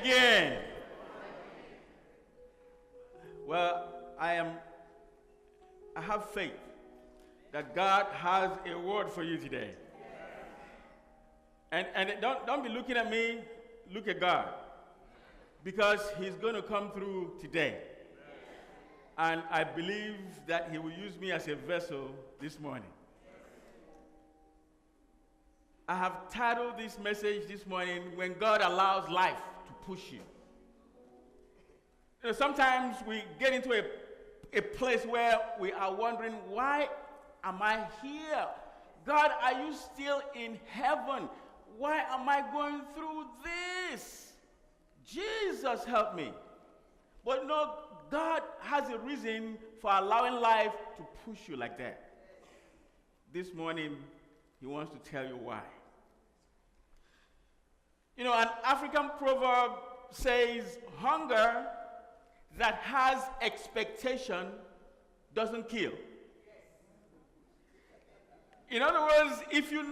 again. Well, I have faith that God has a word for you today. And don't be looking at me, look at God. Because he's going to come through today. And I believe that he will use me as a vessel this morning. I have titled this message this morning, When God Allows Life to Push You. You know, sometimes we get into a place where we are wondering, why am I here? God, are you still in heaven? Why am I going through this? Jesus, help me. But no, God has a reason for allowing life to push you like that. This morning, he wants to tell you why. You know, an African proverb says, hunger that has expectation doesn't kill. In other words, if you're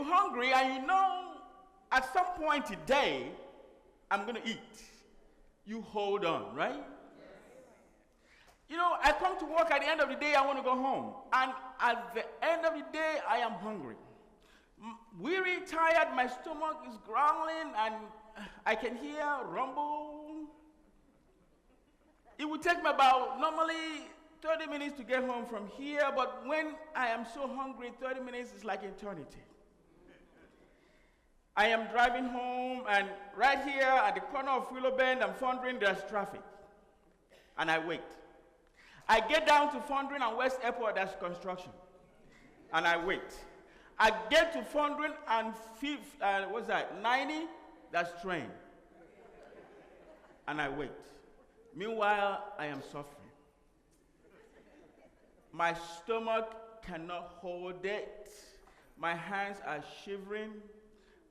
hungry and you know at some point today, I'm going to eat, you hold on, right? You know, I come to work at the end of the day, I want to go home. And at the end of the day, I am hungry. Weary, tired, my stomach is growling, and I can hear rumble. It would take me about normally 30 minutes to get home from here, but when I am so hungry, 30 minutes is like eternity. I am driving home, and right here at the corner of Willow Bend and Fondren, there's traffic. And I wait. I get down to Fondren and West Airport, there's construction. And I wait. I get to Fondren and 90, that's train. And I wait. Meanwhile, I am suffering. My stomach cannot hold it. My hands are shivering,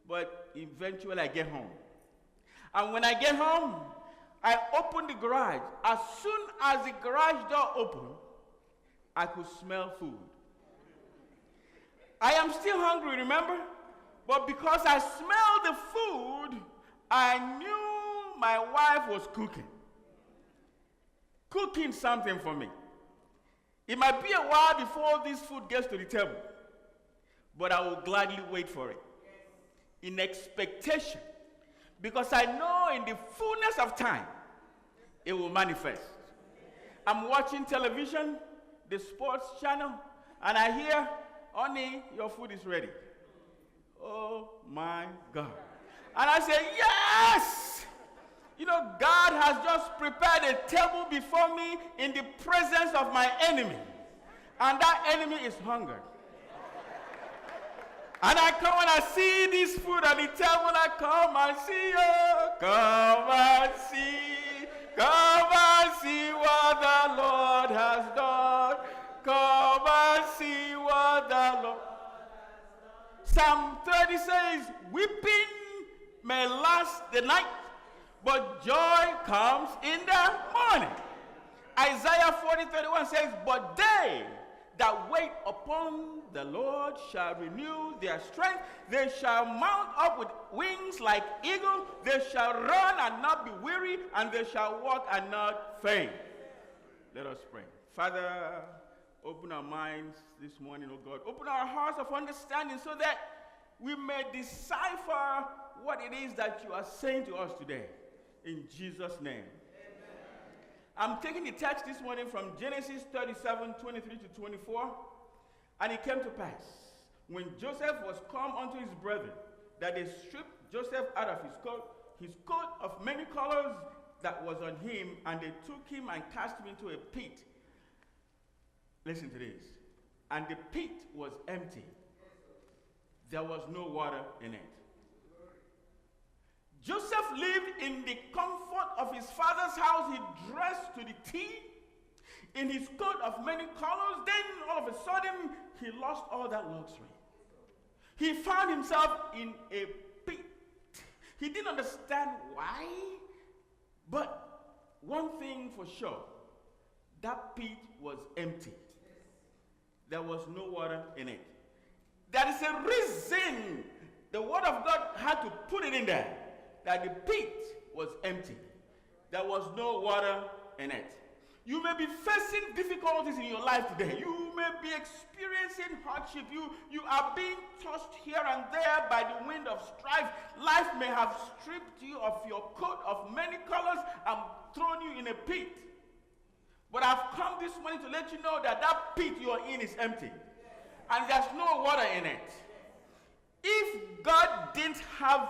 but eventually I get home. And when I get home, I open the garage. As soon as the garage door opened, I could smell food. I am still hungry, remember? But because I smelled the food, I knew my wife was cooking something for me. It might be a while before this food gets to the table, but I will gladly wait for it in expectation, because I know in the fullness of time, it will manifest. I'm watching television, the sports channel, and I hear, honey, your food is ready. Oh my God. And I say, yes! You know, God has just prepared a table before me in the presence of my enemy. And that enemy is hunger. And I come and I see this food at the table, and I come and see, oh, come and see what the Lord has done. Come and see what the Lord has done. Psalm 30 says, weeping may last the night, but joy comes in the morning. Isaiah 40:31 says, but they that wait upon the Lord shall renew their strength. They shall mount up with wings like eagle. They shall run and not be weary, and they shall walk and not faint. Let us pray. Father, open our minds this morning, oh God. Open our hearts of understanding so that we may decipher what it is that you are saying to us today. In Jesus' name. I'm taking the text this morning from Genesis 37:23-24. And it came to pass, when Joseph was come unto his brethren, that they stripped Joseph out of his coat of many colors that was on him, and they took him and cast him into a pit. Listen to this. And the pit was empty. There was no water in it. Joseph lived in the comfort of his father's house. He dressed to the T in his coat of many colors. Then all of a sudden, he lost all that luxury. He found himself in a pit. He didn't understand why, but one thing for sure, that pit was empty. There was no water in it. There is a reason the word of God had to put it in there. that the pit was empty. There was no water in it. You may be facing difficulties in your life today. You may be experiencing hardship. You are being tossed here and there by the wind of strife. Life may have stripped you of your coat of many colors and thrown you in a pit. But I've come this morning to let you know that that pit you're in is empty. And there's no water in it. If God didn't have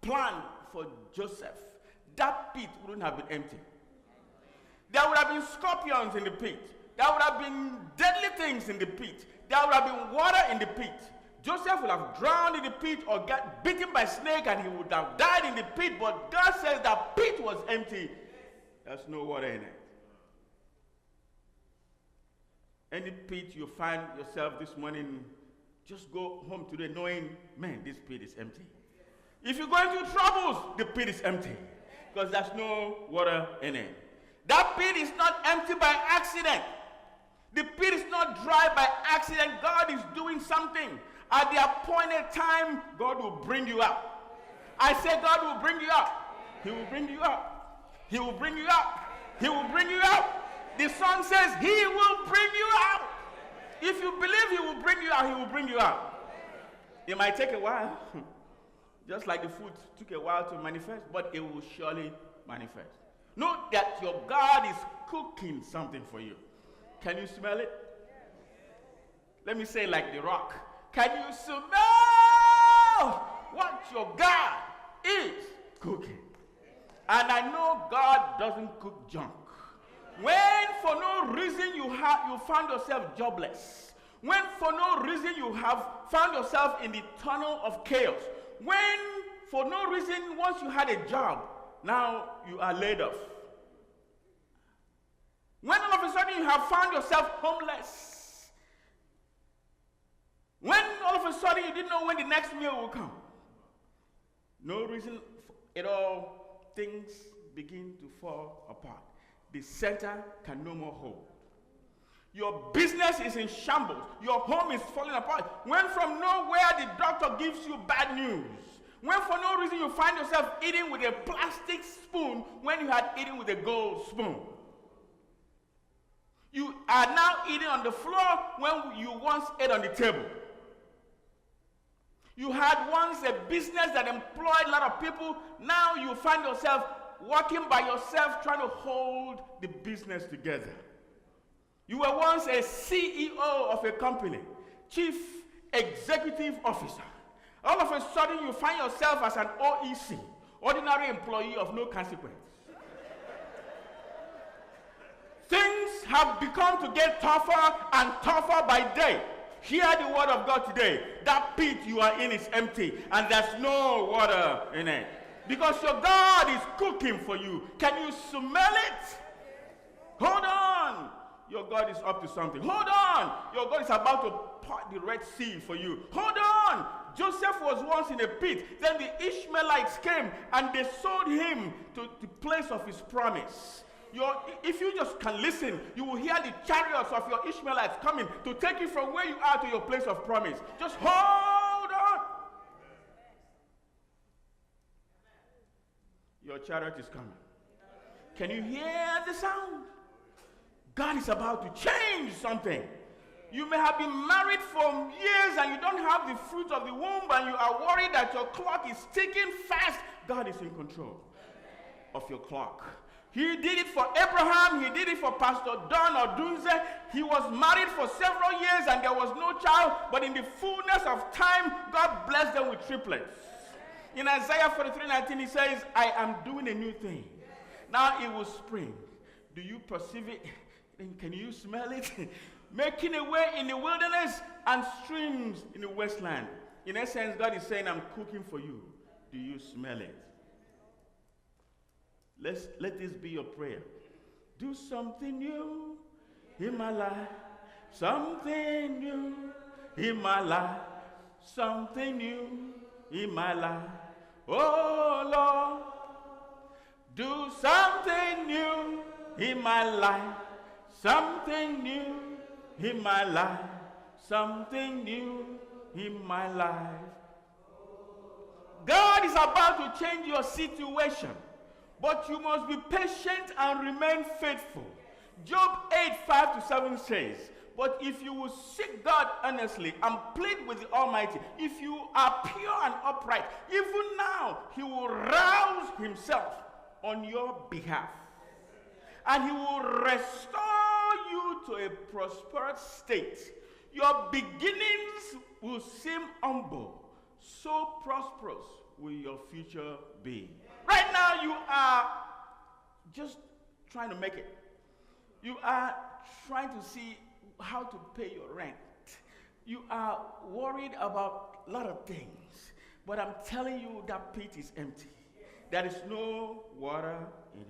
plan for Joseph, that pit wouldn't have been empty. There would have been scorpions in the pit. There would have been deadly things in the pit. There would have been water in the pit. Joseph would have drowned in the pit or got bitten by a snake and he would have died in the pit. But God says that pit was empty. There's no water in it. Any pit you find yourself this morning, just go home today knowing, man, this pit is empty. If you're going through troubles, the pit is empty because there's no water in it. That pit is not empty by accident. The pit is not dry by accident. God is doing something. At the appointed time, God will bring you up. I say God will bring you up. He will bring you up. He will bring you up. He will bring you up. The song says, He will bring you out. If you believe He will bring you out, He will bring you out. It might take a while, just like the food took a while to manifest, but it will surely manifest. Know that your God is cooking something for you. Can you smell it? Let me say like the rock. Can you smell what your God is cooking? And I know God doesn't cook junk. When for no reason you found yourself jobless, when for no reason you have found yourself in the tunnel of chaos, when for no reason once you had a job, now you are laid off. When all of a sudden you have found yourself homeless, when all of a sudden you didn't know when the next meal will come, no reason at all, things begin to fall apart. The center can no more hold. Your business is in shambles. Your home is falling apart. When from nowhere the doctor gives you bad news. When for no reason you find yourself eating with a plastic spoon when you had eaten with a gold spoon. You are now eating on the floor when you once ate on the table. You had once a business that employed a lot of people. Now you find yourself working by yourself trying to hold the business together. You were once a CEO of a company, chief executive officer. All of a sudden you find yourself as an OEC, ordinary employee of no consequence. Things have become to get tougher and tougher by day. Hear the word of God today. That pit you are in is empty and there's no water in it. Because your God is cooking for you. Can you smell it? Hold on. Your God is up to something. Hold on. Your God is about to part the Red Sea for you. Hold on. Joseph was once in a pit. Then the Ishmaelites came and they sold him to the place of his promise. If you just can listen, you will hear the chariots of your Ishmaelites coming to take you from where you are to your place of promise. Just hold on. Your chariot is coming. Can you hear the sound? God is about to change something. You may have been married for years and you don't have the fruit of the womb and you are worried that your clock is ticking fast. God is in control of your clock. He did it for Abraham. He did it for Pastor Don Odunze. He was married for several years and there was no child. But in the fullness of time, God blessed them with triplets. In Isaiah 43:19, he says, I am doing a new thing. Now it will spring. Do you perceive it? Can you smell it? Making a way in the wilderness and streams in the wasteland. In essence, God is saying, I'm cooking for you. Do you smell it? Let this be your prayer. Do something new in my life. Something new in my life. Something new in my life. Oh Lord, do something new in my life. Something new in my life. Something new in my life. God is about to change your situation, but you must be patient and remain faithful. Job 8:5-7 says, but if you will seek God earnestly and plead with the Almighty, if you are pure and upright, even now he will rouse himself on your behalf. And he will restore you to a prosperous state. Your beginnings will seem humble. So prosperous will your future be. Right now you are just trying to make it. You are trying to see how to pay your rent. You are worried about a lot of things. But I'm telling you, that pit is empty. There is no water in it.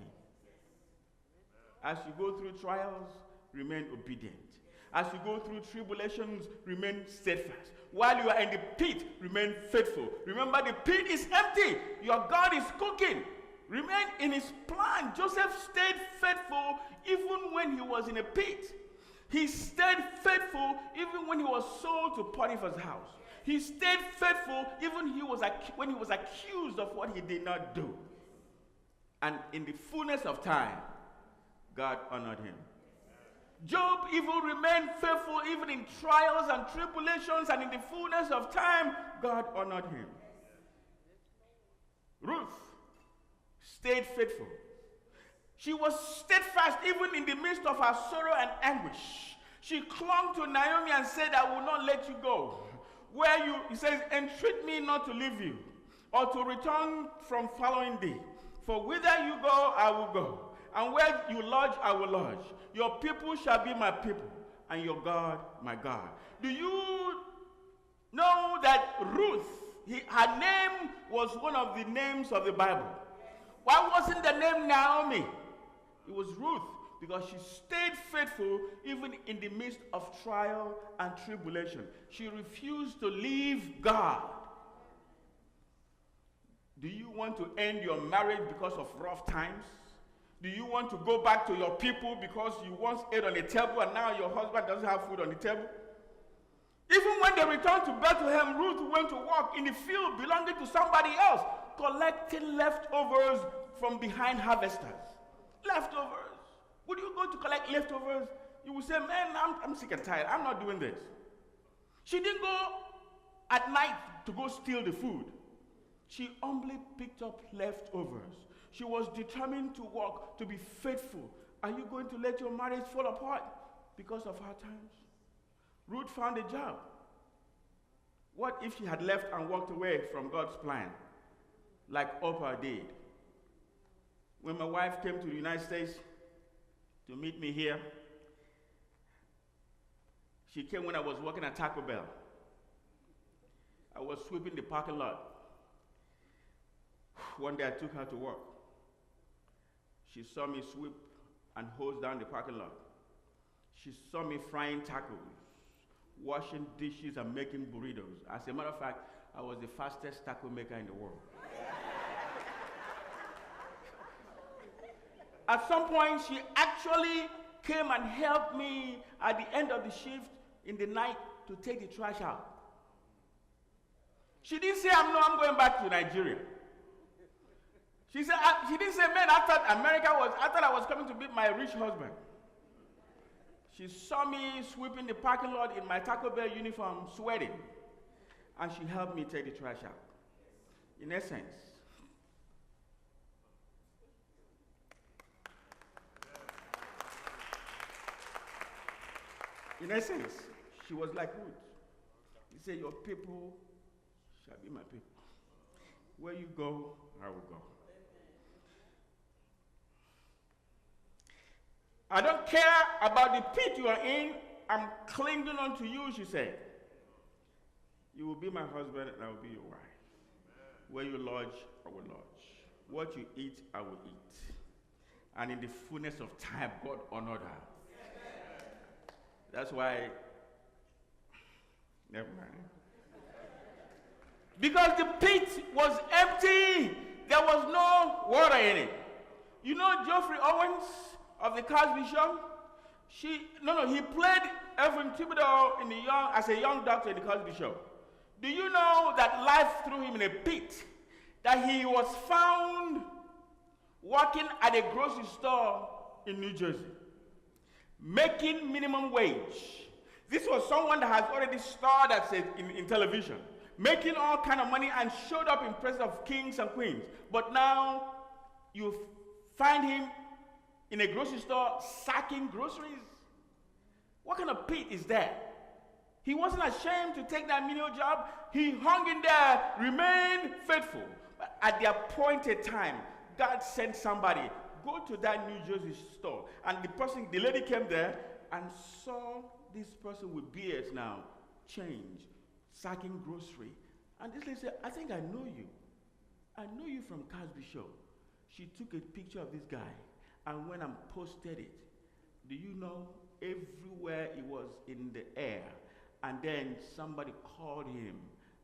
As you go through trials, remain obedient. As you go through tribulations, remain steadfast. While you are in the pit, remain faithful. Remember, the pit is empty. Your God is cooking. Remain in his plan. Joseph stayed faithful even when he was in a pit. He stayed faithful even when he was sold to Potiphar's house. He stayed faithful even when he was accused of what he did not do. And in the fullness of time, God honored him. Job even remained faithful even in trials and tribulations, and in the fullness of time, God honored him. Ruth stayed faithful. She was steadfast even in the midst of her sorrow and anguish. She clung to Naomi and said, I will not let you go. He says, entreat me not to leave you, or to return from following thee. For whither you go, I will go. And where you lodge, I will lodge. Your people shall be my people, and your God, my God. Do you know that Ruth, her name was one of the names of the Bible? Why wasn't the name Naomi? It was Ruth, because she stayed faithful even in the midst of trial and tribulation. She refused to leave God. Do you want to end your marriage because of rough times? Do you want to go back to your people because you once ate on the table and now your husband doesn't have food on the table? Even when they returned to Bethlehem, Ruth went to work in the field belonging to somebody else, collecting leftovers from behind harvesters. Leftovers. Would you go to collect leftovers? You will say, man, I'm sick and tired. I'm not doing this. She didn't go at night to go steal the food. She humbly picked up leftovers. She was determined to work, to be faithful. Are you going to let your marriage fall apart because of hard times? Ruth found a job. What if she had left and walked away from God's plan, like Oprah did? When my wife came to the United States to meet me here, she came when I was working at Taco Bell. I was sweeping the parking lot. One day I took her to work. She saw me sweep and hose down the parking lot. She saw me frying tacos, washing dishes, and making burritos. As a matter of fact, I was the fastest taco maker in the world. At some point, she actually came and helped me at the end of the shift in the night to take the trash out. She didn't say, I'm going back to Nigeria. She didn't say, man, I thought I was coming to meet my rich husband. She saw me sweeping the parking lot in my Taco Bell uniform, sweating, and she helped me take the trash out. In essence, she was like Ruth. He said, your people shall be my people. Where you go, I will go. I don't care about the pit you are in. I'm clinging on to you, she said. You will be my husband and I will be your wife. Where you lodge, I will lodge. What you eat, I will eat. And in the fullness of time, God honored her. That's why, never mind. Because the pit was empty. There was no water in it. You know Geoffrey Owens of the Cosby Show? He played Evan Thibodeau as a young doctor in the Cosby Show. Do you know that life threw him in a pit that he was found working at a grocery store in New Jersey, making minimum wage. This was someone that has already starred in television, making all kind of money and showed up in presence of kings and queens. But now you find him in a grocery store sacking groceries. What kind of pit is that? He wasn't ashamed to take that menial job. He hung in there, remained faithful. But at the appointed time, God sent somebody, go to that New Jersey store. And the lady came there and saw this person with beards now, change, sacking grocery. And this lady said, I think I know you. I know you from Cosby Show. She took a picture of this guy and went and posted it. Do you know, everywhere it was in the air. And then somebody called him,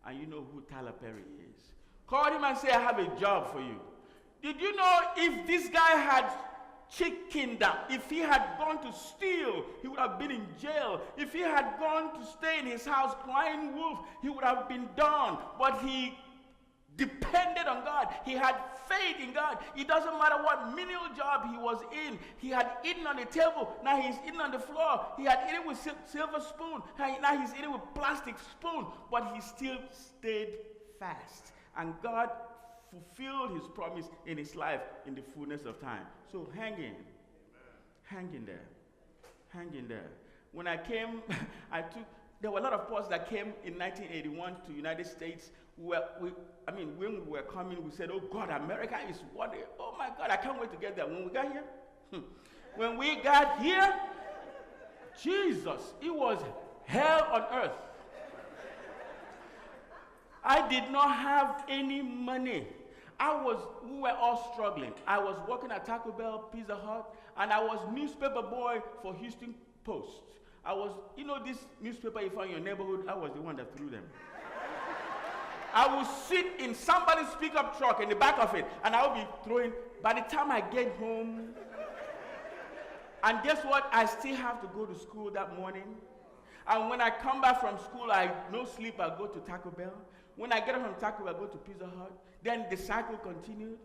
and you know who Tyler Perry is. Called him and said, I have a job for you. Did you know if this guy had chickened up, if he had gone to steal, he would have been in jail. If he had gone to stay in his house crying wolf, he would have been done. But he depended on God. He had faith in God. It doesn't matter what menial job he was in. He had eaten on the table. Now he's eating on the floor. He had eaten with silver spoon. Now he's eating with plastic spoon. But he still stayed fast. And God fulfilled his promise in his life in the fullness of time. So hang in. Hang in there. Hang in there. When I came, there were a lot of us that came in 1981 to United States. When we were coming, we said, oh God, America is what? Oh my God, I can't wait to get there. When we got here, when we got here, Jesus, it was hell on earth. I did not have any money. We were all struggling. I was working at Taco Bell, Pizza Hut, and I was newspaper boy for Houston Post. I was, this newspaper you find in your neighborhood, I was the one that threw them. I would sit in somebody's pickup truck in the back of it, and I would be throwing. By the time I get home, and guess what? I still have to go to school that morning. And when I come back from school, no sleep, I go to Taco Bell. When I get up from Taco Bell, I go to Pizza Hut. Then the cycle continued.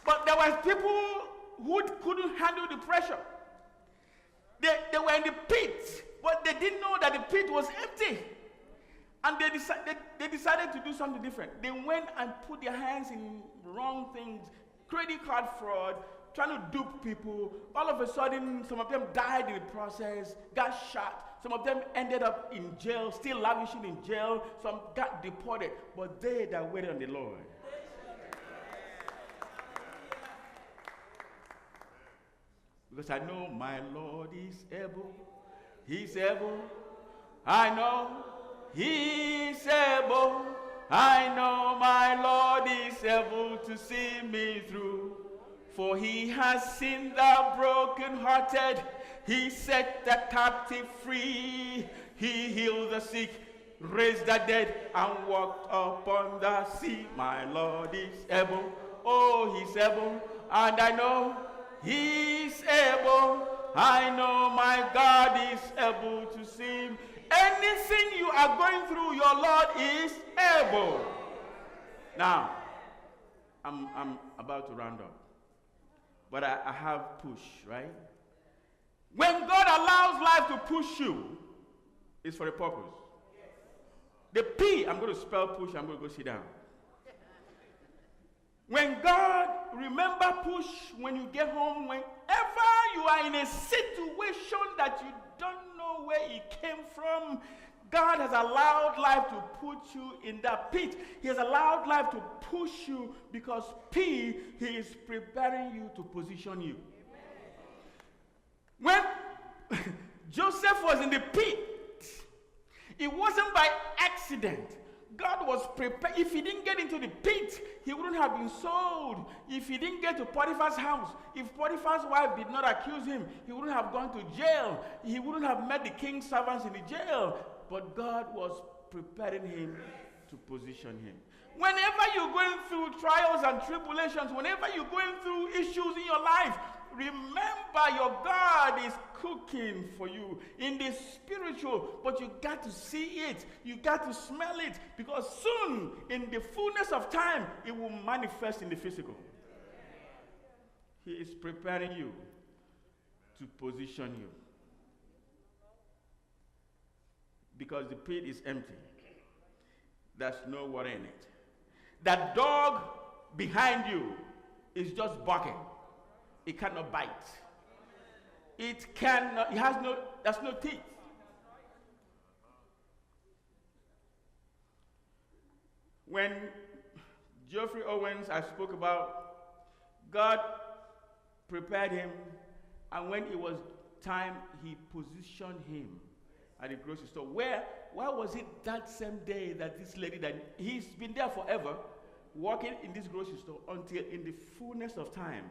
But there were people who couldn't handle the pressure. They were in the pit, but they didn't know that the pit was empty. And they decided to do something different. They went and put their hands in wrong things, credit card fraud, trying to dupe people. All of a sudden, some of them died in the process, got shot. Some of them ended up in jail, still languishing in jail. Some got deported. But they that waited on the Lord. Because I know my Lord is able. He's able. I know He's able. I know my Lord is able to see me through. For He has seen the brokenhearted. He set the captive free. He healed the sick, raised the dead, and walked upon the sea. My Lord is able. Oh, He's able. And I know He's able. I know my God is able to see. Anything you are going through, your Lord is able. Now, I'm about to round up. But I have push, right? When God allows life to push you, it's for a purpose. The P, I'm going to spell push, I'm going to go sit down. When God, remember push when you get home, whenever you are in a situation that you don't know where it came from, God has allowed life to put you in that pit. He has allowed life to push you because P, He is preparing you to position you. When Joseph was in the pit, it wasn't by accident. God was prepared. If he didn't get into the pit, he wouldn't have been sold. If he didn't get to Potiphar's house, if Potiphar's wife did not accuse him, he wouldn't have gone to jail. He wouldn't have met the king's servants in the jail. But God was preparing him to position him. Whenever you're going through trials and tribulations, whenever you're going through issues in your life, remember your God is cooking for you in the spiritual, but you got to see it. You got to smell it, because soon, in the fullness of time, it will manifest in the physical. He is preparing you to position you. Because the pit is empty. There's no water in it. That dog behind you is just barking. It cannot bite. It cannot, there's no teeth. When Geoffrey Owens, I spoke about, God prepared him, and when it was time, he positioned him at the grocery store. Where was it that same day that this lady, that he's been there forever, working in this grocery store, until in the fullness of time,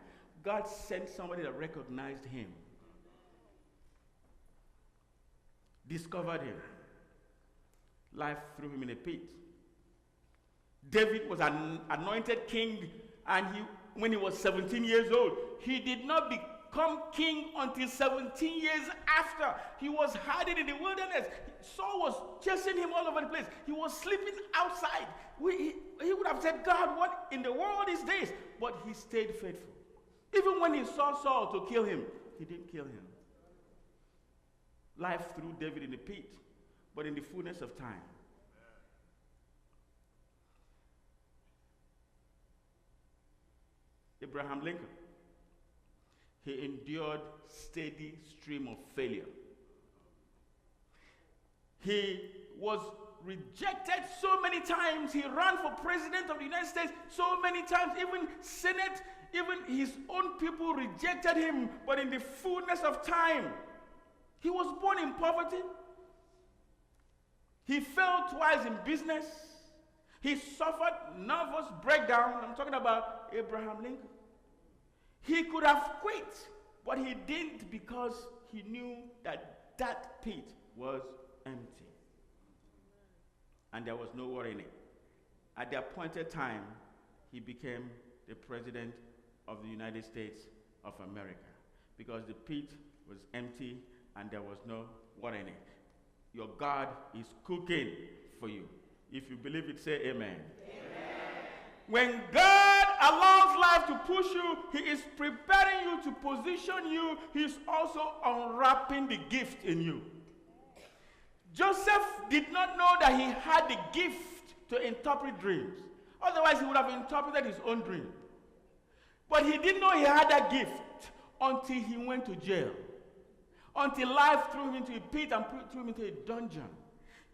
God sent somebody that recognized him, discovered him. Life threw him in a pit. David was an anointed king, and when he was 17 years old, he did not become king until 17 years after. He was hiding in the wilderness. Saul was chasing him all over the place. He was sleeping outside. He would have said, God, what in the world is this? But he stayed faithful. Even when he saw Saul to kill him, he didn't kill him. Life threw David in the pit, but in the fullness of time, Abraham Lincoln, he endured steady stream of failure. He was rejected so many times. He ran for president of the United States so many times. Even Senate, even his own people rejected him. But in the fullness of time, he was born in poverty. He failed twice in business. He suffered nervous breakdown. I'm talking about Abraham Lincoln. He could have quit, but he didn't, because he knew that pit was empty. And there was no water in it. At the appointed time, he became the president of the United States of America, because the pit was empty and there was no water in it. Your God is cooking for you. If you believe it, say amen. Amen. When God allows life to push you, he is preparing you to position you. He's also unwrapping the gift in you. Joseph did not know that he had the gift to interpret dreams. Otherwise, he would have interpreted his own dream. But he didn't know he had that gift until he went to jail. Until life threw him into a pit and threw him into a dungeon.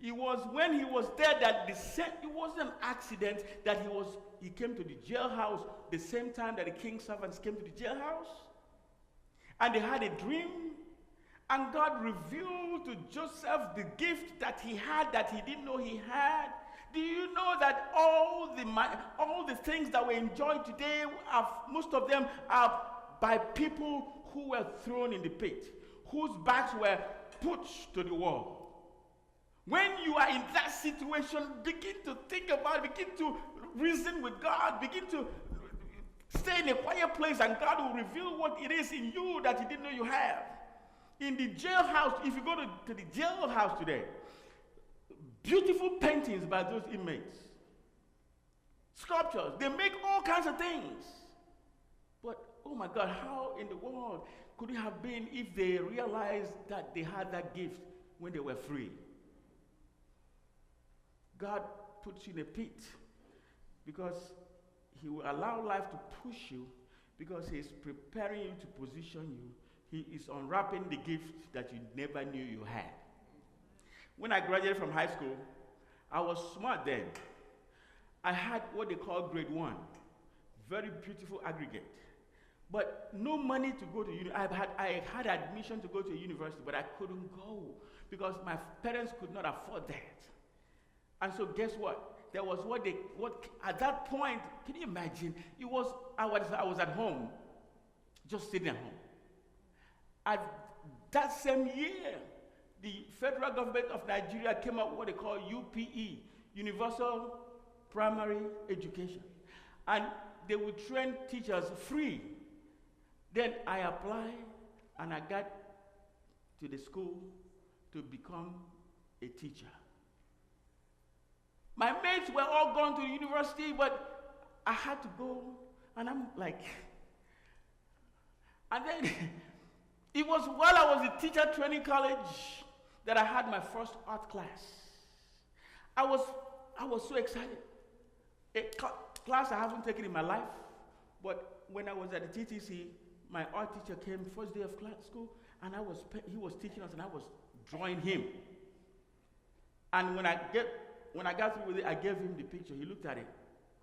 It was when he was there that it wasn't an accident that he came to the jailhouse the same time that the king's servants came to the jailhouse. And they had a dream. And God revealed to Joseph the gift that he had that he didn't know he had. Do you know that all the things that we enjoy today, most of them are by people who were thrown in the pit, whose backs were pushed to the wall? When you are in that situation, begin to think about it, begin to reason with God, begin to stay in a quiet place, and God will reveal what it is in you that you didn't know you have. In the jailhouse, if you go to the jailhouse today, beautiful paintings by those inmates, sculptures, they make all kinds of things. But, oh my God, how in the world could it have been if they realized that they had that gift when they were free? God puts you in a pit because he will allow life to push you, because he is preparing you to position you. He is unwrapping the gift that you never knew you had. When I graduated from high school, I was smart then. I had what they call grade 1, very beautiful aggregate, but no money to go to university. I had admission to go to a university, but I couldn't go because my parents could not afford that. And so guess what? There was what at that point, can you imagine? I was at home, just sitting at home. At that same year, the federal government of Nigeria came up with what they call UPE, Universal Primary Education. And they would train teachers free. Then I applied and I got to the school to become a teacher. My mates were all gone to the university, but I had to go, and I'm like, and then it was while I was at teacher training college that I had my first art class. I was so excited. A class I haven't taken in my life, but when I was at the TTC, my art teacher came first day of school, and he was teaching us, and I was drawing him. And when I got through with it, I gave him the picture. He looked at it.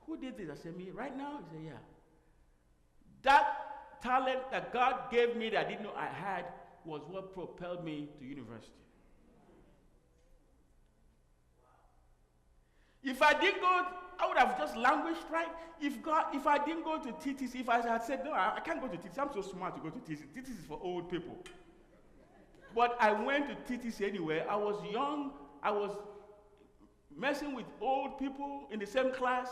Who did this? I said, me. Right now? He said, yeah. That talent that God gave me that I didn't know I had was what propelled me to university. If I didn't go, I would have just languished, right? If I didn't go to TTC, if I had said, no, I can't go to TTC, I'm so smart to go to TTC. TTC is for old people. But I went to TTC anyway. I was young. I was messing with old people in the same class,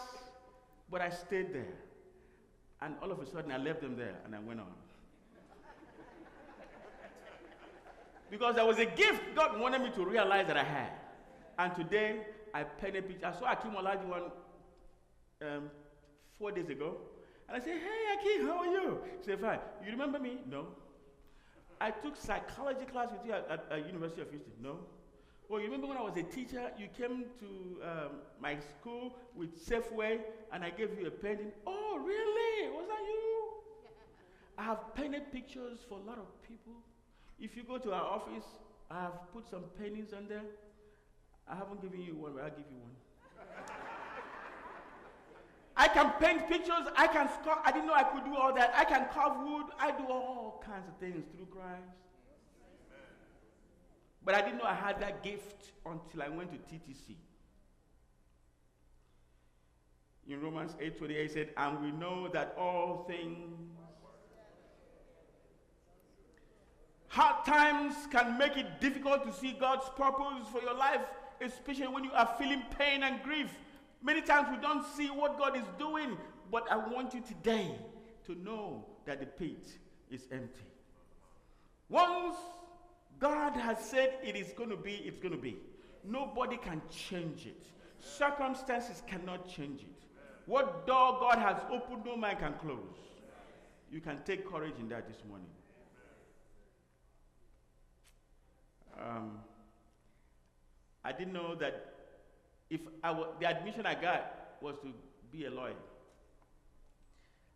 but I stayed there. And all of a sudden, I left them there, and I went on. Because there was a gift God wanted me to realize that I had. And today, I painted a picture. I saw Akim Olajuwon 4 days ago. And I said, hey, Akim, how are you? He said, fine. You remember me? No. I took psychology class with you at University of Houston? No. Oh, you remember when I was a teacher, you came to my school with Safeway, and I gave you a painting? Oh, really? Was that you? I have painted pictures for a lot of people. If you go to our office, I have put some paintings on there. I haven't given you one, but I'll give you one. I can paint pictures. I can sculpt. I didn't know I could do all that. I can carve wood. I do all kinds of things through Christ. But I didn't know I had that gift until I went to TTC. In Romans 8:28, it said, and we know that all things, hard times can make it difficult to see God's purpose for your life, especially when you are feeling pain and grief. Many times we don't see what God is doing, but I want you today to know that the pit is empty. Once God has said it is going to be, it's going to be. Nobody can change it. Circumstances cannot change it. What door God has opened, no man can close. You can take courage in that this morning. I didn't know that the admission I got was to be a lawyer.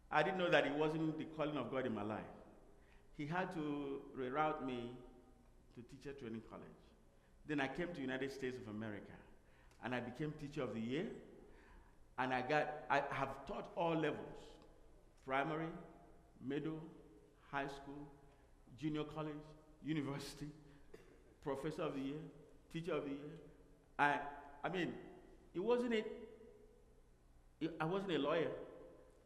I didn't know that it wasn't the calling of God in my life. He had to reroute me to teacher training college. Then I came to United States of America, and I became teacher of the year. And I have taught all levels: primary, middle, high school, junior college, university, professor of the year, teacher of the year. I mean, I wasn't a lawyer.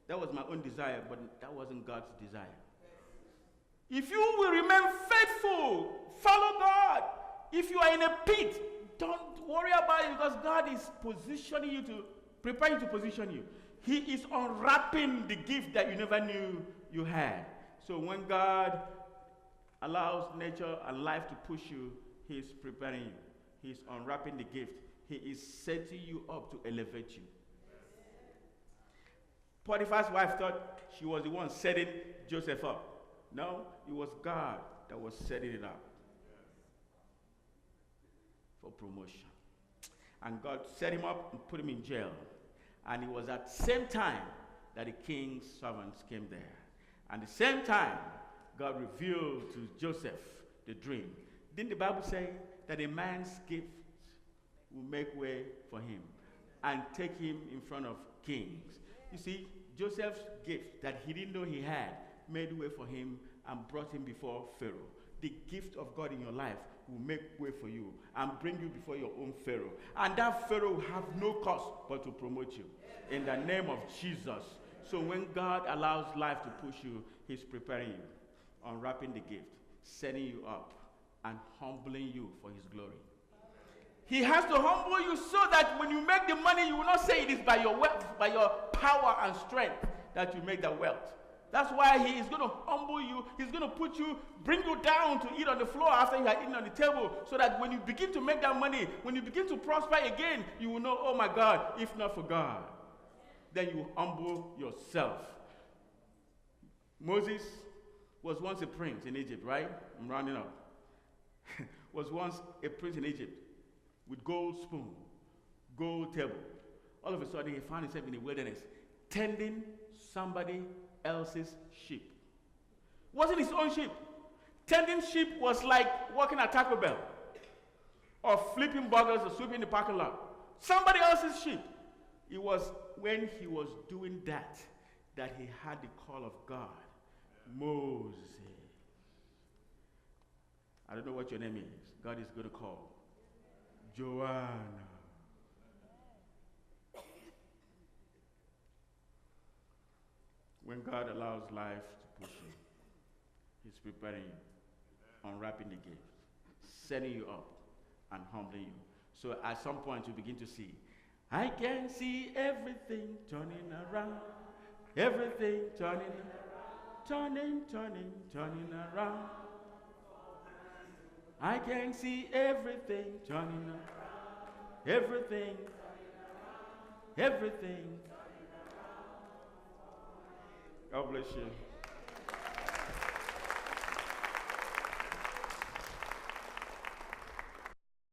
That was my own desire, but that wasn't God's desire. If you will remain faithful, follow God. If you are in a pit, don't worry about it, because God is positioning you to, preparing to position you. He is unwrapping the gift that you never knew you had. So when God allows nature and life to push you, He is preparing you. He is unwrapping the gift. He is setting you up to elevate you. Potiphar's wife thought she was the one setting Joseph up. No, it was God that was setting it up for promotion. And God set him up and put him in jail. And it was at the same time that the king's servants came there. And at the same time, God revealed to Joseph the dream. Didn't the Bible say that a man's gift will make way for him and take him in front of kings? You see, Joseph's gift that he didn't know he had made way for him and brought him before Pharaoh. The gift of God in your life will make way for you and bring you before your own Pharaoh. And that Pharaoh will have no cause but to promote you in the name of Jesus. So when God allows life to push you, He's preparing you, unwrapping the gift, setting you up, and humbling you for His glory. He has to humble you so that when you make the money, you will not say it is by your wealth, by your power and strength that you make the wealth. That's why he is going to humble you. He's going to bring you down to eat on the floor after you had eaten on the table, so that when you begin to make that money, when you begin to prosper again, you will know, oh my God, if not for God, then you humble yourself. Moses was once a prince in Egypt, right? I'm rounding up. Was once a prince in Egypt with gold spoon, gold table. All of a sudden, he found himself in the wilderness, tending somebody else's sheep. Wasn't his own sheep. Tending sheep was like working at Taco Bell, or flipping burgers, or sweeping the parking lot. Somebody else's sheep. It was when he was doing that he had the call of God. Moses. I don't know what your name is. God is going to call Joanna. When God allows life to push you, He's preparing you, unwrapping the gift, setting you up, and humbling you. So at some point you begin to see, I can see everything turning around, everything turning around. I can see everything turning around, everything. God bless you.